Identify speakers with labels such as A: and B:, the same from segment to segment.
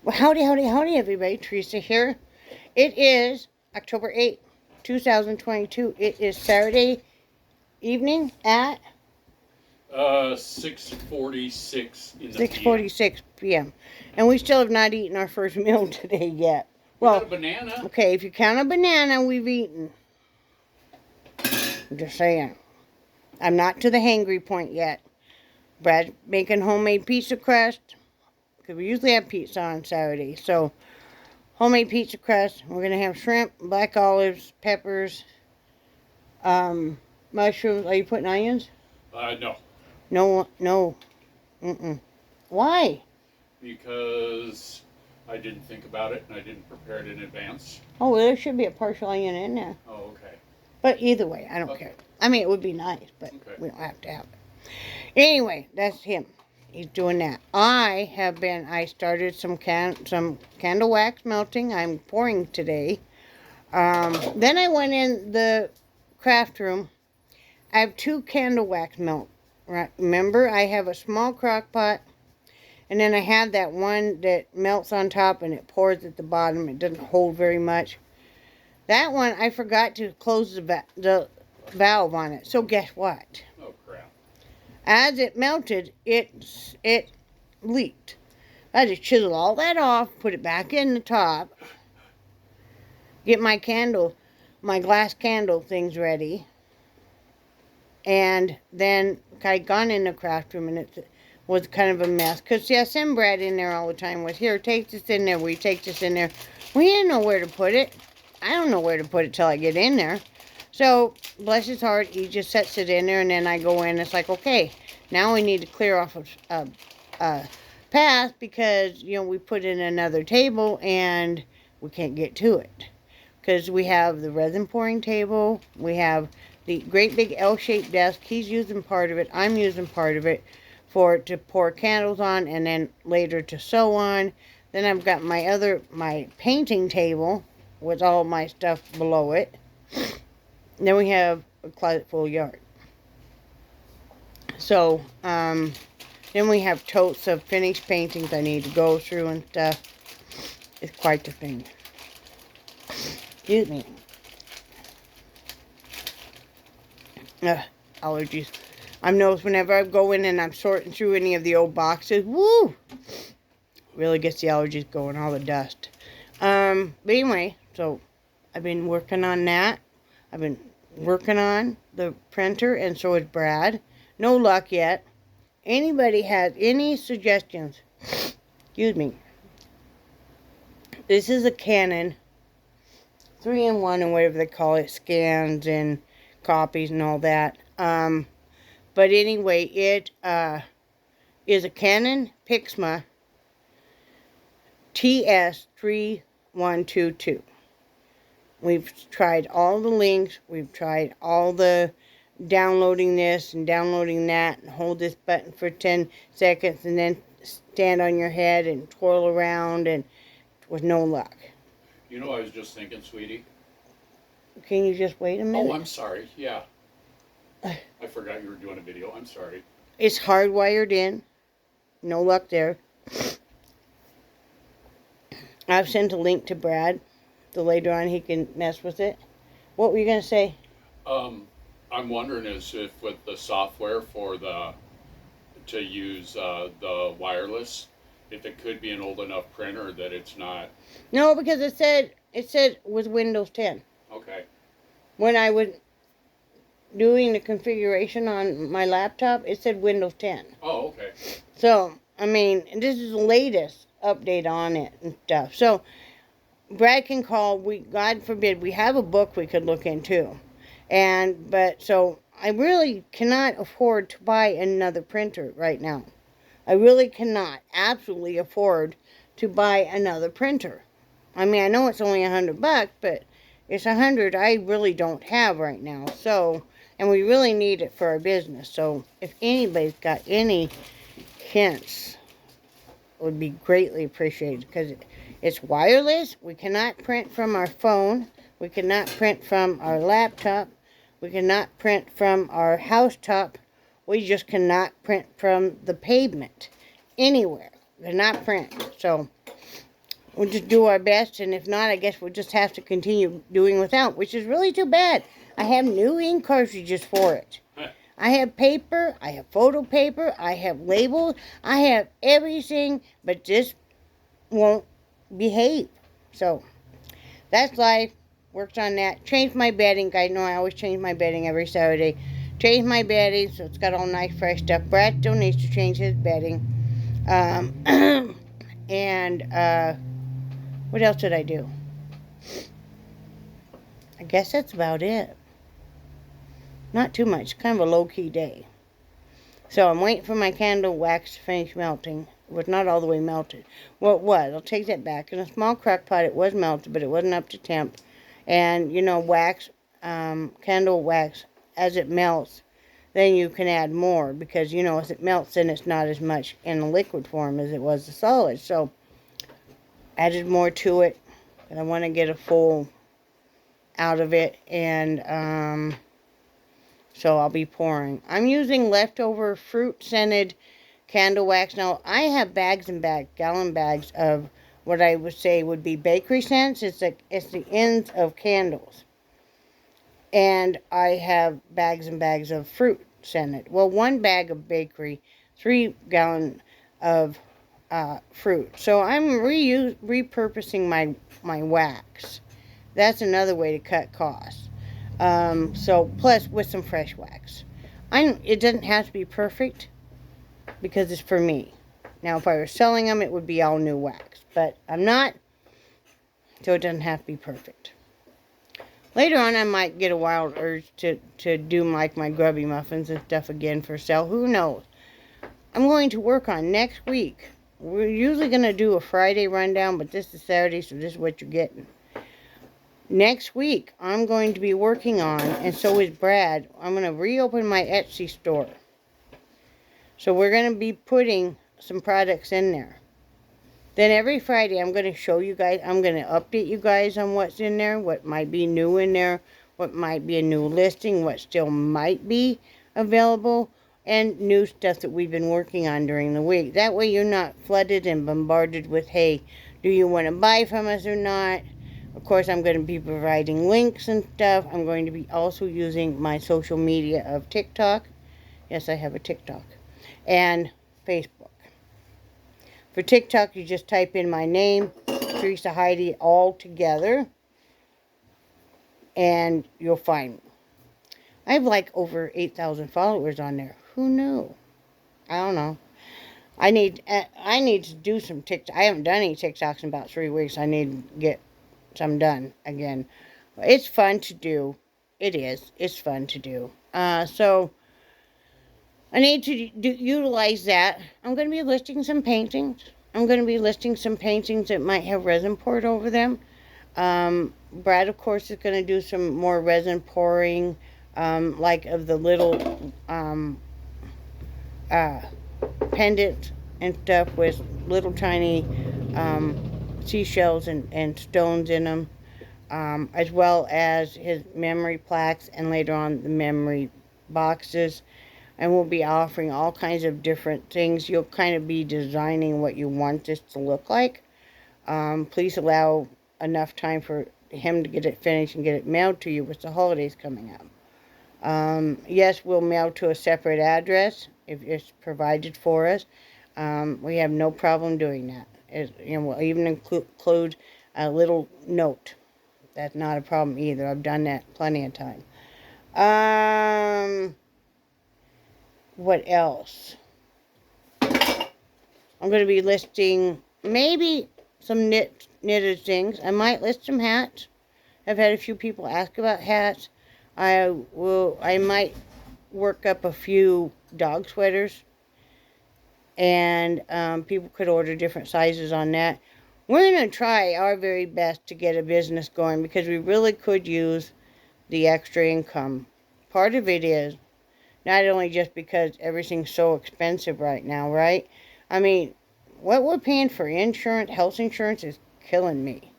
A: Well, howdy, howdy, howdy, everybody. Teresa here. It is October 8th, 2022. It is Saturday evening at
B: 6:46 in the PM.
A: 6:46 p.m. And we still have not eaten our first meal today yet.
B: We got
A: Well,
B: a banana.
A: okay, if you count a banana, we've eaten. I'm just saying. I'm not to the hangry point yet. Brad's making homemade pizza crust, because we usually have pizza on Saturday. So, homemade pizza crust. We're going to have shrimp, black olives, peppers, mushrooms. Are you putting onions?
B: No.
A: No. Mm-mm. Why?
B: Because I didn't think about it and I didn't prepare it in advance.
A: Oh, well, there should be a partial onion in there.
B: Oh, okay.
A: But either way, I don't care. I mean, it would be nice, but we don't have to have it. Anyway, that's him. He's doing that. I started some candle wax melting. I'm pouring today. Then I went in the craft room. I have 2 candle wax melt. Right? Remember, I have a small crock pot, and then I have that one that melts on top and it pours at the bottom. It doesn't hold very much. That one, I forgot to close the valve on it. So guess what?
B: Oh, crap.
A: As it melted, it leaked. I just chiseled all that off, put it back in the top, get my glass candle things ready, and then I gone in the craft room and it was kind of a mess. Because, yeah, I send Brad in there all the time with, here, take this in there, we take this in there. We didn't know where to put it. I don't know where to put it till I get in there. So, bless his heart, he just sets it in there, and then I go in. It's like, okay, now we need to clear off a path because, we put in another table, and we can't get to it. Because we have the resin pouring table, we have the great big L-shaped desk. He's using part of it, I'm using part of it to pour candles on, and then later to sew on. Then I've got my painting table with all my stuff below it. Then we have a closet full of yarn. So, then we have totes of finished paintings I need to go through and stuff. It's quite the thing. Excuse me. Allergies. I've noticed whenever I go in and I'm sorting through any of the old boxes, woo! Really gets the allergies going, all the dust. But anyway, so I've been working on that. I've been working on the printer, and so is Brad. No luck yet. Anybody has any suggestions? Excuse me. This is a Canon 3-in-1 and whatever they call it, scans and copies and all that. But anyway, it is a Canon Pixma TS3122. We've tried all the links. We've tried all the downloading this and downloading that, and hold this button for 10 seconds and then stand on your head and twirl around, and with no luck.
B: You know, I was just thinking, sweetie.
A: Can you just wait a minute?
B: Oh, I'm sorry. Yeah. I forgot you were doing a video. I'm sorry.
A: It's hardwired in. No luck there. I've sent a link to Brad, so later on he can mess with it. What were you going to say?
B: I'm wondering if with the software to use the wireless, if it could be an old enough printer that it's not.
A: No, because it said with Windows 10.
B: Okay.
A: When I was doing the configuration on my laptop, it said Windows 10.
B: Oh, okay.
A: So, I mean, this is the latest update on it and stuff. So, Brad can call. God forbid, we have a book we could look into. So I really cannot afford to buy another printer right now. I really cannot absolutely afford to buy another printer. I mean, I know it's only $100, but it's $100 I really don't have right now. So, and we really need it for our business. So, if anybody's got any hints, it would be greatly appreciated, because it's wireless. We cannot print from our phone. We cannot print from our laptop. We cannot print from our housetop. We just cannot print from the pavement anywhere. We cannot print. So, we'll just do our best, and if not, I guess we'll just have to continue doing without, which is really too bad. I have new ink cartridges for it. I have paper, I have photo paper, I have labels, I have everything, but this won't behave. So that's life. Worked on that. Changed my bedding. Guys know I always change my bedding every Saturday. Changed my bedding so it's got all nice fresh stuff. Brad still needs to change his bedding. And what else did I do? I guess that's about it. Not too much. Kind of a low-key day. So I'm waiting for my candle wax to finish melting. It was not all the way melted. Well, it was. I'll take that back. In a small crock pot, it was melted, but it wasn't up to temp. And, you know, wax, candle wax, as it melts, then you can add more. Because, you know, as it melts, then it's not as much in the liquid form as it was the solid. So, added more to it. And I want to get a full out of it. And, so I'll be pouring. I'm using leftover fruit-scented candle wax. Now, I have bags and bags, gallon bags of what I would say would be bakery scents. It's the ends of candles. And I have bags and bags of fruit scented. Well, one bag of bakery, 3 gallon of fruit. So I'm repurposing my wax. That's another way to cut costs. So plus with some fresh wax. It doesn't have to be perfect because it's for me. Now, if I were selling them, it would be all new wax. But I'm not, so it doesn't have to be perfect. Later on, I might get a wild urge to do like my grubby muffins and stuff again for sale. Who knows? I'm going to work on next week. We're usually going to do a Friday rundown, but this is Saturday, so this is what you're getting. Next week, I'm going to be working on, and so is Brad, I'm going to reopen my Etsy store. So we're going to be putting some products in there. Then every Friday, I'm going to show you guys, I'm going to update you guys on what's in there, what might be new in there, what might be a new listing, what still might be available, and new stuff that we've been working on during the week. That way you're not flooded and bombarded with, hey, do you want to buy from us or not? Of course, I'm going to be providing links and stuff. I'm going to be also using my social media of TikTok. Yes, I have a TikTok. And Facebook. For TikTok, you just type in my name, Teresa Heidi, all together. And you'll find me. I have like over 8,000 followers on there. Who knew? I don't know. I need to do some TikTok. I haven't done any TikToks in about 3 weeks. I need to get some done again. It's fun to do. It is. It's fun to do. So I need to utilize that. I'm going to be listing some paintings. I'm going to be listing some paintings that might have resin poured over them. Brad, of course, is going to do some more resin pouring, like of the little pendant and stuff with little tiny seashells and stones in them, as well as his memory plaques and later on the memory boxes. And we'll be offering all kinds of different things. You'll kind of be designing what you want this to look like. Please allow enough time for him to get it finished and get it mailed to you with the holidays coming up. Yes, we'll mail to a separate address if it's provided for us. We have no problem doing that. We'll even include a little note. That's not a problem either. I've done that plenty of time. What else? I'm going to be listing maybe some knitted things. I might list some hats. I've had a few people ask about hats. I might work up a few dog sweaters. And people could order different sizes on that. We're going to try our very best to get a business going because we really could use the extra income. Part of it is not only just because everything's so expensive right now, right? I mean, what we're paying for insurance, health insurance is killing me.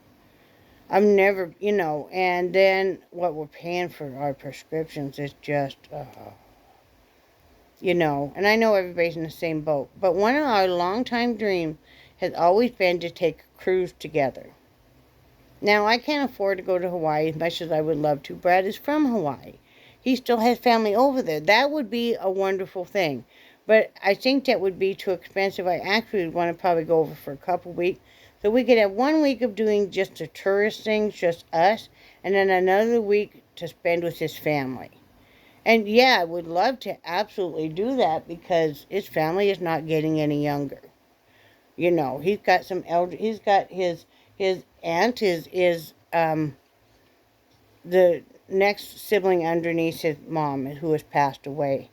A: I've never, and then what we're paying for our prescriptions is just, and I know everybody's in the same boat. But one of our long-time dreams has always been to take a cruise together. Now, I can't afford to go to Hawaii as much as I would love to. Brad is from Hawaii. He still has family over there. That would be a wonderful thing. But I think that would be too expensive. I actually would want to probably go over for a couple weeks. So we could have 1 week of doing just the tourist things, just us, and then another week to spend with his family. And yeah, I would love to absolutely do that because his family is not getting any younger. You know, he's got some elder. He's got his aunt is the next sibling underneath his mom who has passed away,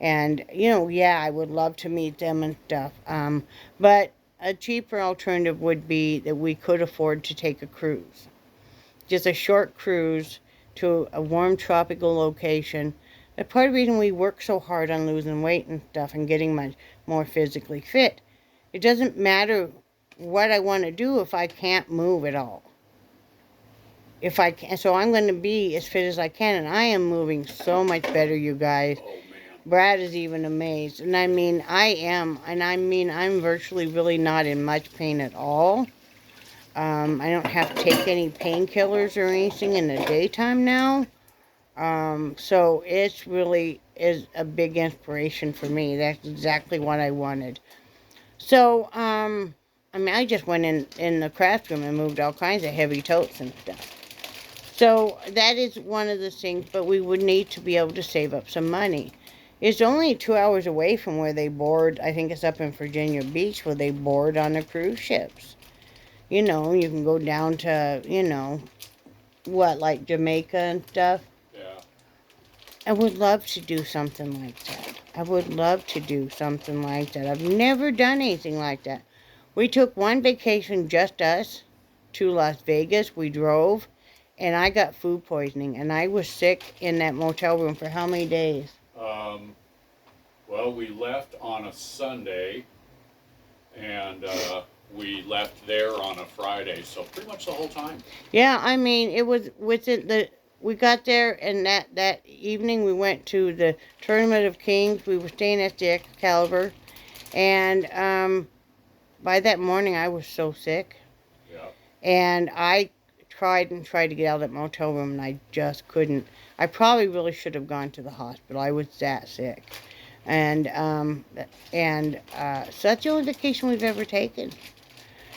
A: and you know, yeah, I would love to meet them and stuff. But a cheaper alternative would be that we could afford to take a cruise, just a short cruise to a warm tropical location. That's part of the reason we work so hard on losing weight and stuff and getting much more physically fit. It doesn't matter what I want to do if I can't move at all. If I can, so I'm going to be as fit as I can, and I am moving so much better, you guys.
B: Oh man.
A: Brad is even amazed, and I mean, I am, and I mean, I'm virtually really not in much pain at all. I don't have to take any painkillers or anything in the daytime now. So it's really is a big inspiration for me. That's exactly what I wanted. So, I mean, I just went in the craft room and moved all kinds of heavy totes and stuff. So that is one of the things, but we would need to be able to save up some money. It's only 2 hours away from where they board. I think it's up in Virginia Beach where they board on the cruise ships. You know, you can go down to, you know, like Jamaica and stuff.
B: Yeah.
A: I would love to do something like that. I would love to do something like that. I've never done anything like that. We took one vacation, just us, to Las Vegas. We drove, and I got food poisoning, and I was sick in that motel room for how many days?
B: Well, we left on a Sunday, and we left there on a Friday, so pretty much the whole time.
A: Yeah, I mean, it was within the. We got there, and that evening we went to the Tournament of Kings. We were staying at the Excalibur, and by that morning I was so sick,
B: Yeah.
A: and I tried to get out of that motel room, and I just couldn't. I probably really should have gone to the hospital. I was that sick, and so that's the only vacation we've ever taken.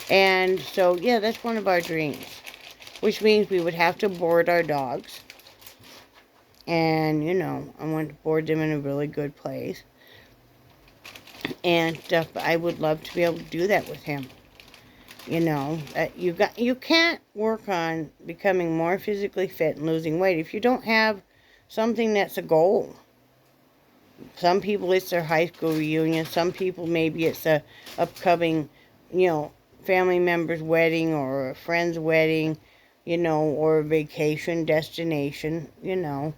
A: And so yeah, that's one of our dreams, which means we would have to board our dogs. And, you know, I want to board them in a really good place and stuff. But I would love to be able to do that with him. You know, you can't work on becoming more physically fit and losing weight if you don't have something that's a goal. Some people it's their high school reunion. Some people maybe it's a upcoming, you know, family member's wedding or a friend's wedding, you know, or a vacation destination, you know.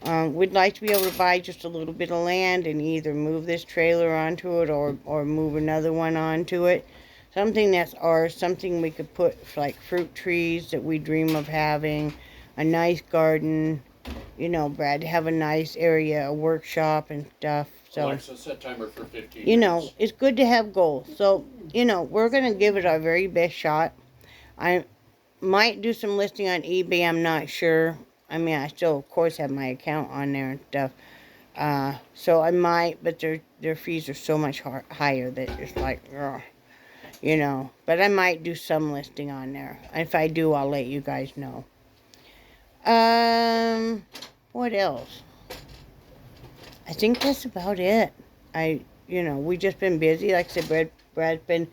A: We'd like to be able to buy just a little bit of land and either move this trailer onto it or move another one onto it. Something that's ours, something we could put like fruit trees that we dream of having, a nice garden, you know, Brad, have a nice area, a workshop and stuff. So,
B: Alexa, set timer for 15
A: you know,
B: minutes.
A: it's good to have goals. So, you know, we're going to give it our very best shot. I might do some listing on eBay, I'm not sure. I mean, I still, of course, have my account on there and stuff. So I might, but their fees are so much higher that it's like, ugh, you know. But I might do some listing on there. If I do, I'll let you guys know. What else? I think that's about it. You know, we just been busy. Like I said, Brad's been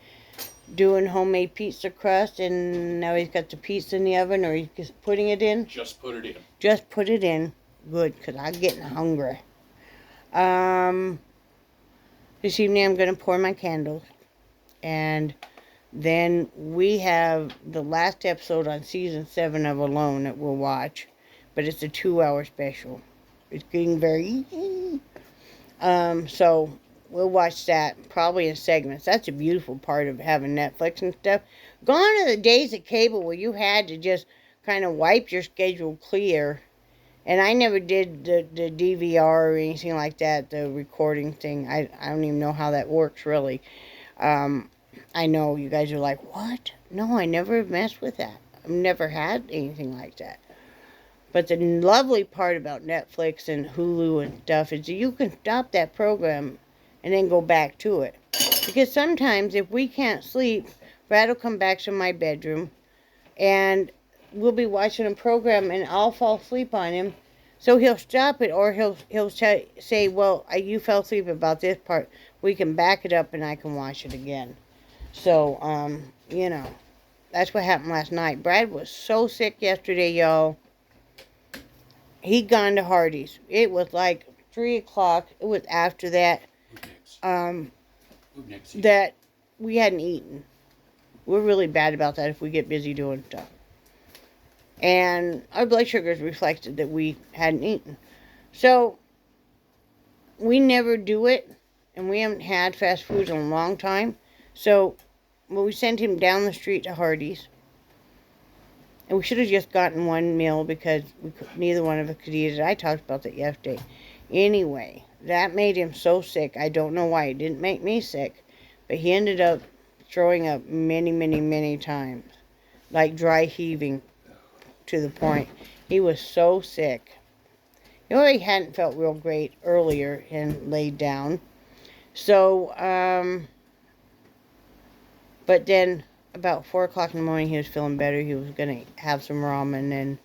A: doing homemade pizza crust, and now he's got the pizza in the oven, or he's just putting it in.
B: Just put it in.
A: Just put it in. Good, because I'm getting hungry. This evening I'm going to pour my candles. And then we have the last episode on season 7 of Alone that we'll watch. But it's a 2-hour special. It's getting very... So we'll watch that probably in segments. That's a beautiful part of having Netflix and stuff. Gone are the days of cable where you had to just kind of wipe your schedule clear. And I never did the DVR or anything like that, the recording thing. I don't even know how that works, really. I know you guys are like, what? No, I never messed with that. I've never had anything like that. But the lovely part about Netflix and Hulu and stuff is you can stop that program and then go back to it. Because sometimes if we can't sleep, Brad will come back to my bedroom and we'll be watching a program and I'll fall asleep on him. So he'll stop it, or he'll say, well, you fell asleep about this part. We can back it up and I can watch it again. So, that's what happened last night. Brad was so sick yesterday, y'all. He'd gone to Hardee's. It was like 3 o'clock. It was after that. That we hadn't eaten. We're really bad about that if we get busy doing stuff. And our blood sugars reflected that we hadn't eaten. So, we never do it. And we haven't had fast food in a long time. So, we sent him down the street to Hardee's. And we should have just gotten one meal because neither one of us could eat it. I talked about that yesterday. Anyway, that made him so sick. I don't know why. It didn't make me sick. But he ended up throwing up many, many, many times. Like dry heaving to the point. He was so sick. He already hadn't felt real great earlier and laid down. So, but then about 4 o'clock in the morning, he was feeling better. He was going to have some ramen,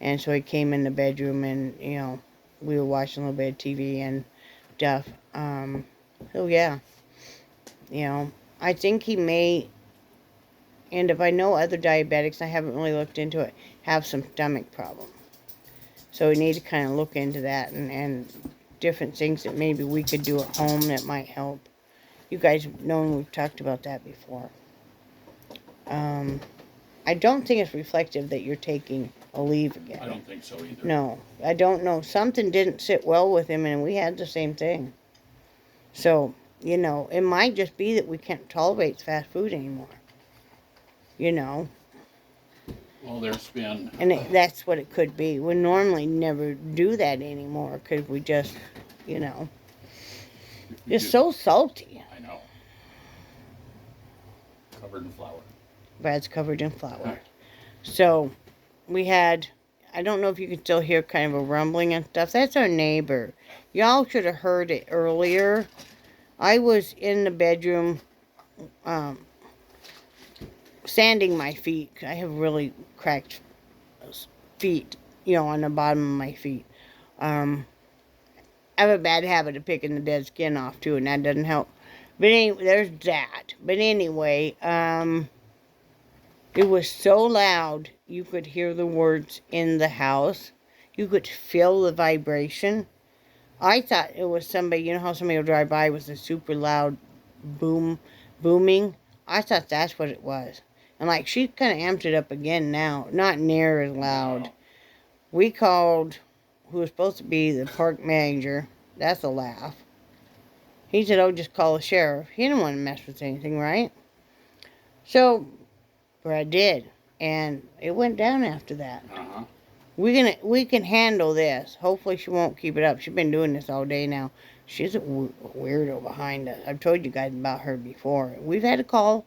A: and so he came in the bedroom, and, we were watching a little bit of TV and stuff. So, yeah. I think he may, and if I know other diabetics, I haven't really looked into it, have some stomach problems. So we need to kind of look into that and different things that maybe we could do at home that might help. You guys know we've talked about that before. I don't think it's reflective that you're taking a leave again.
B: I don't think so either.
A: No, I don't know. Something didn't sit well with him, and we had the same thing. So, it might just be that we can't tolerate fast food anymore.
B: Well, there's been...
A: And that's what it could be. We normally never do that anymore because we just, it's so salty.
B: I know. Covered in flour.
A: Brad's covered in flour.
B: Right.
A: So, we had, I don't know if you can still hear kind of a rumbling and stuff. That's our neighbor. Y'all should have heard it earlier. I was in the bedroom sanding my feet. I have really cracked feet, on the bottom of my feet. I have a bad habit of picking the dead skin off, too, and that doesn't help. But anyway, there's that. But anyway, it was so loud, you could hear the words in the house. You could feel the vibration. I thought it was somebody, you know how somebody will drive by with a super loud booming? I thought that's what it was. And like, she's kind of amped it up again now. Not near as loud.
B: No.
A: We called who was supposed to be the park manager. That's a laugh. He said, oh, just call the sheriff. He didn't want to mess with anything, right? So, Brad did. And it went down after that.
B: Uh-huh.
A: We can handle this. Hopefully she won't keep it up. She's been doing this all day now. She's a weirdo behind us. I've told you guys about her before. We've had to call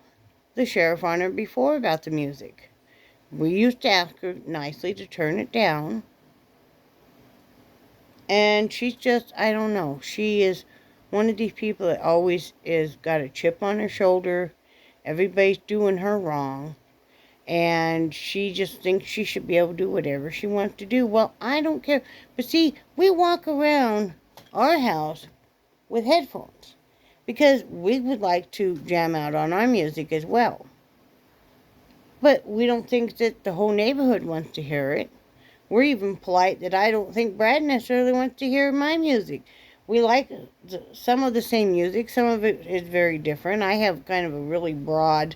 A: the sheriff on her before about the music. We used to ask her nicely to turn it down. And she's just, I don't know. She is one of these people that always is got a chip on her shoulder. Everybody's doing her wrong. And she just thinks she should be able to do whatever she wants to do. Well, I don't care. But see, we walk around our house with headphones. Because we would like to jam out on our music as well. But we don't think that the whole neighborhood wants to hear it. We're even polite that I don't think Brad necessarily wants to hear my music. We like some of the same music. Some of it is very different. I have kind of a really broad,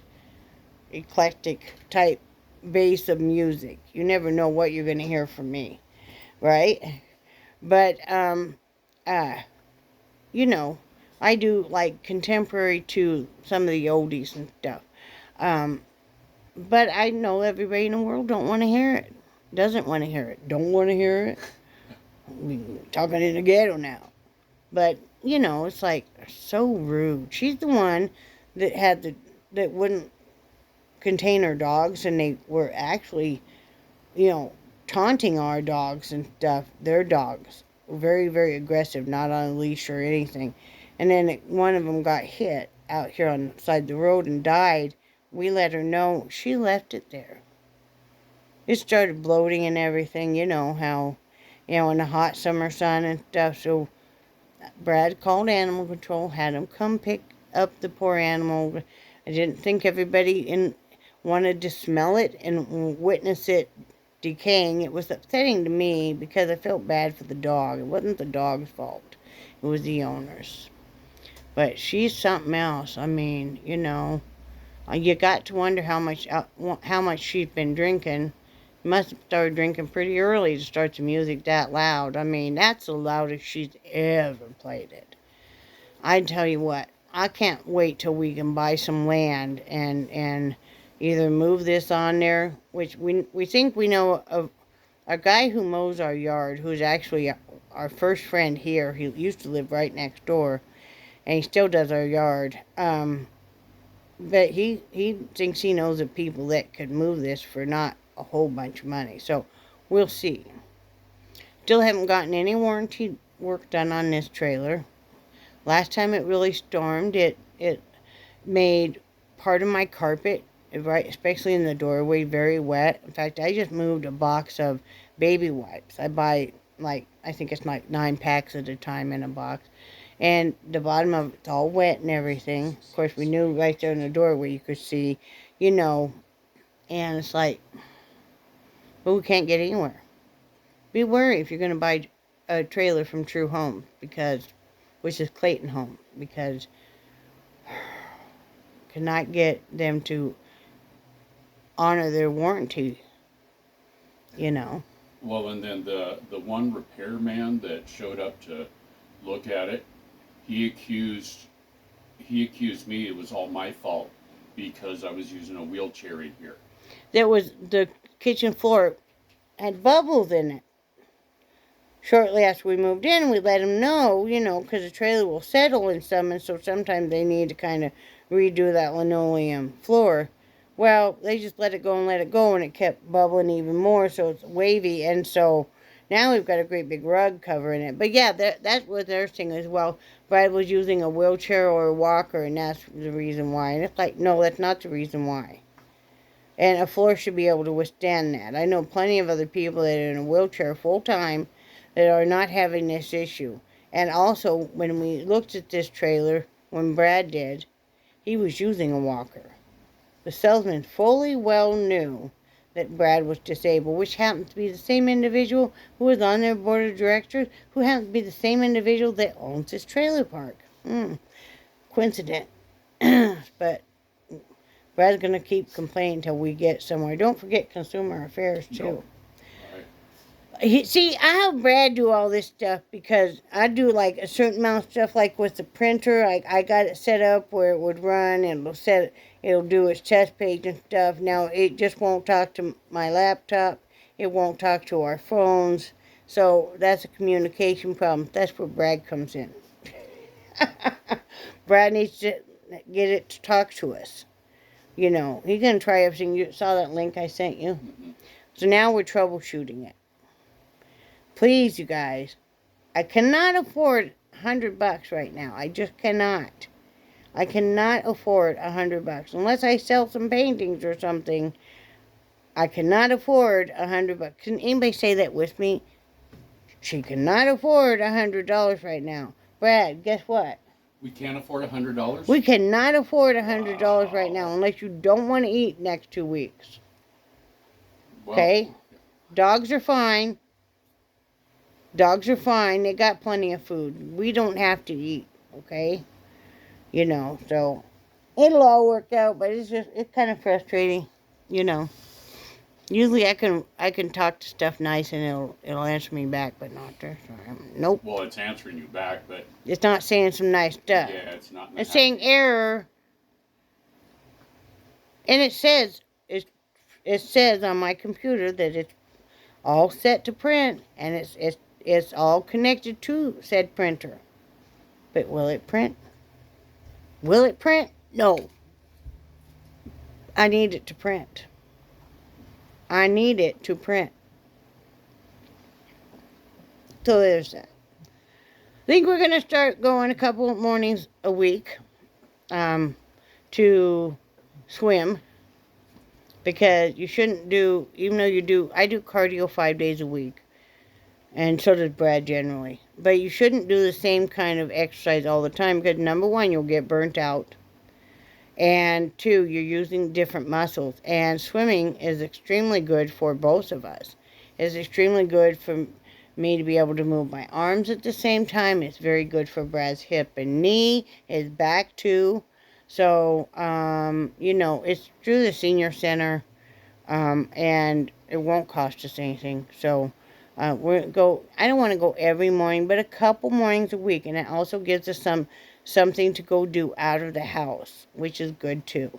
A: eclectic type base of music. You never know what you're going to hear from me. Right? But, I do like contemporary to some of the oldies and stuff. But I know everybody in the world don't want to hear it. Doesn't want to hear it. Don't want to hear it. We're talking in the ghetto now. But, it's like so rude. She's the one that had the that wouldn't contain our dogs, and they were actually, taunting our dogs and stuff. Their dogs were very, very aggressive, not on a leash or anything. And then one of them got hit out here on the side of the road and died. We let her know. She left it there. It started bloating and everything. You know how, in the hot summer sun and stuff. So Brad called animal control, had them come pick up the poor animal. I didn't think everybody wanted to smell it and witness it decaying. It was upsetting to me because I felt bad for the dog. It wasn't the dog's fault. It was the owner's. But she's something else. I mean, you got to wonder how much she's been drinking. Must have started drinking pretty early to start the music that loud. I mean, that's the loudest she's ever played it. I tell you what, I can't wait till we can buy some land and either move this on there, which we think we know of a guy who mows our yard, who's actually our first friend here. He used to live right next door, and he still does our yard. But he thinks he knows of people that could move this for not a whole bunch of money. So we'll see. Still haven't gotten any warranty work done on this trailer. Last time it really stormed, it made part of my carpet, right, especially in the doorway, very wet. In fact, I just moved a box of baby wipes. I buy, I think it's like 9 packs at a time in a box. And the bottom of it's all wet and everything. Of course, we knew right there in the doorway you could see, and it's like, but we can't get anywhere. Be wary if you're going to buy a trailer from True Home, which is Clayton Home, because cannot get them to honor their warranty,
B: Well, and then the one repairman that showed up to look at it, he accused me it was all my fault because I was using a wheelchair in here.
A: There was the kitchen floor had bubbles in it. Shortly after we moved in, we let them know, because the trailer will settle in some, and so sometimes they need to kind of redo that linoleum floor. Well, they just let it go, and it kept bubbling even more, so it's wavy, and so now we've got a great big rug covering it. But yeah, that's what they're saying as well. Brad was using a wheelchair or a walker, and that's the reason why. And it's like, no, that's not the reason why. And a floor should be able to withstand that. I know plenty of other people that are in a wheelchair full-time that are not having this issue. And also, when we looked at this trailer, when Brad did, he was using a walker. The salesman fully well knew that Brad was disabled, which happened to be the same individual who was on their board of directors, who happened to be the same individual that owns this trailer park. Coincident. But Brad's going to keep complaining until we get somewhere. Don't forget Consumer Affairs, too.
B: No.
A: See, I have Brad do all this stuff because I do like a certain amount of stuff, like with the printer. I got it set up where it would run and it'll do its test page and stuff. Now it just won't talk to my laptop. It won't talk to our phones. So that's a communication problem. That's where Brad comes in. Brad needs to get it to talk to us. He's going to try everything. You saw that link I sent you?
B: Mm-hmm.
A: So now we're troubleshooting it. Please, you guys, I cannot afford $100 right now. I just cannot. I cannot afford $100 unless I sell some paintings or something. I cannot afford $100. Can anybody say that with me? She cannot afford $100 right now. Brad, guess what?
B: We can't afford $100?
A: We cannot afford $100 right now unless you don't want to eat next 2 weeks.
B: Well,
A: okay? Dogs are fine. Dogs are fine. They got plenty of food. We don't have to eat, okay? So it'll all work out, but it's kind of frustrating, Usually I can talk to stuff nice and it'll answer me back, but not this time. Nope.
B: Well, it's answering you back, but
A: it's not saying some nice stuff.
B: Yeah, it's not.
A: It's saying error, and it says on my computer that it's all set to print, and it's all connected to said printer. But will it print? Will it print? No. I need it to print. I need it to print. So there's that. I think we're going to start going a couple mornings a week to swim. Because you shouldn't do, even though I do cardio 5 days a week. And so does Brad generally. But you shouldn't do the same kind of exercise all the time because number one, you'll get burnt out. And two, you're using different muscles. And swimming is extremely good for both of us. It's extremely good for me to be able to move my arms at the same time. It's very good for Brad's hip and knee, his back too. So, it's through the senior center, and it won't cost us anything. So, I don't want to go every morning, but a couple mornings a week. And it also gives us something to go do out of the house, which is good too.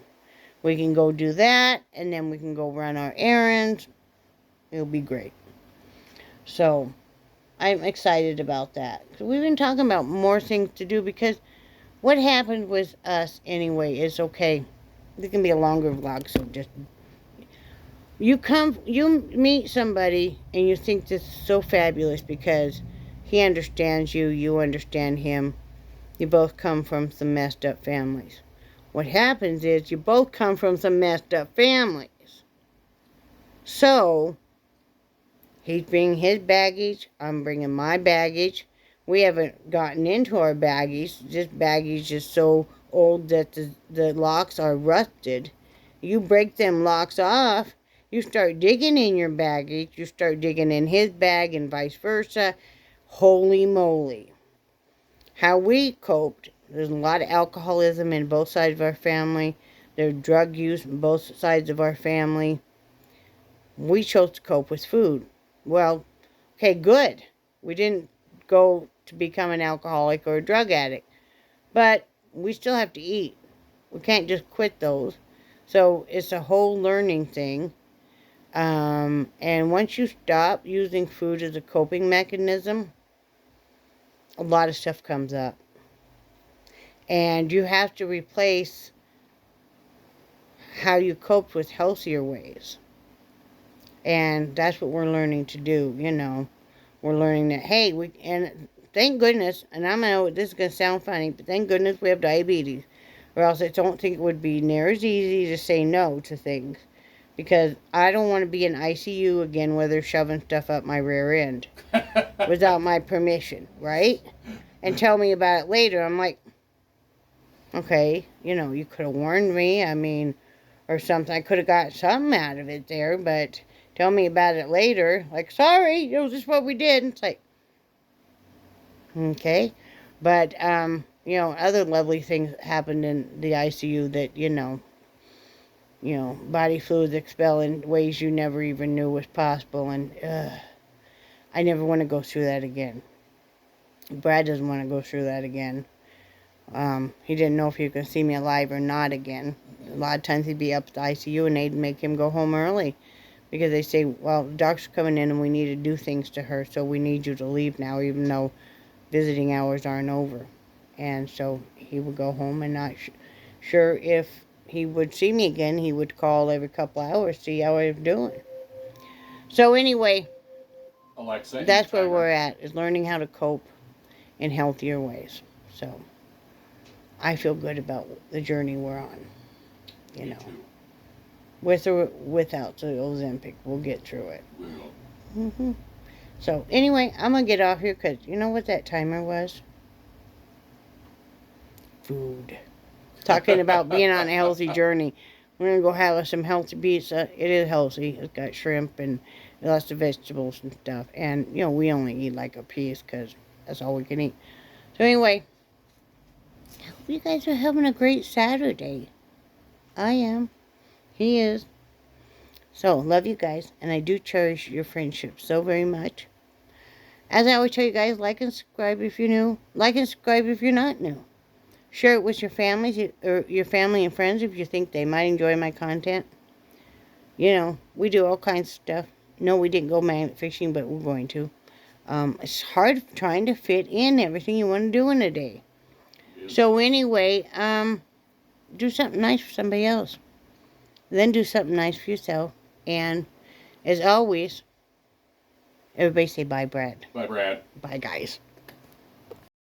A: We can go do that, and then we can go run our errands. It'll be great. So, I'm excited about that. We've been talking about more things to do because what happened with us anyway is okay. It can be a longer vlog, so just you meet somebody and you think this is so fabulous because he understands you, you understand him. You both come from some messed up families. What happens is you both come from some messed up families. So, he's bringing his baggage, I'm bringing my baggage. We haven't gotten into our baggage. This baggage is so old that the locks are rusted. You break them locks off, you start digging in your baggage, you start digging in his bag and vice versa. Holy moly. How we coped, there's a lot of alcoholism in both sides of our family. There's drug use in both sides of our family. We chose to cope with food. Well, okay, good. We didn't go to become an alcoholic or a drug addict. But we still have to eat. We can't just quit those. So it's a whole learning thing. And once you stop using food as a coping mechanism, a lot of stuff comes up. And you have to replace how you coped with healthier ways. And that's what we're learning to do, We're learning that, hey, and thank goodness, and I know this is going to sound funny, but thank goodness we have diabetes. Or else I don't think it would be near as easy to say no to things. Because I don't want to be in ICU again where they're shoving stuff up my rear end. Without my permission, right? And tell me about it later. I'm like, okay, you could have warned me, or something. I could have got something out of it there, but tell me about it later. Like, sorry, this is what we did. It's like, okay. But, other lovely things happened in the ICU that, body fluids expel in ways you never even knew was possible. And I never want to go through that again. Brad doesn't want to go through that again. He didn't know if he could see me alive or not again. A lot of times he'd be up at the ICU and they'd make him go home early. Because they say, well, the doctor's coming in and we need to do things to her, so we need you to leave now, even though visiting hours aren't over. And so he would go home and not sure if he would see me again. He would call every couple hours, see how I was doing. So anyway,
B: Alexa,
A: that's where we're at, is learning how to cope in healthier ways. So I feel good about the journey we're on,
B: Me too.
A: With or without the Ozempic, we'll get through it.
B: We will.
A: So anyway, I'm going to get off here because you know what that timer was? Food. Talking about being on a healthy journey. We're going to go have us some healthy pizza. It is healthy. It's got shrimp and lots of vegetables and stuff. And, we only eat like a piece because that's all we can eat. So anyway, I hope you guys are having a great Saturday. I am. He is. So, love you guys. And I do cherish your friendship so very much. As I always tell you guys, like and subscribe if you're new. Like and subscribe if you're not new. Share it with your families or your family and friends if you think they might enjoy my content. We do all kinds of stuff. No, we didn't go magnet fishing, but we're going to. It's hard trying to fit in everything you want to do in a day. So anyway, do something nice for somebody else. then do something nice for yourself. And as always, everybody say bye, Brad.
B: Bye, Brad.
A: Bye, guys.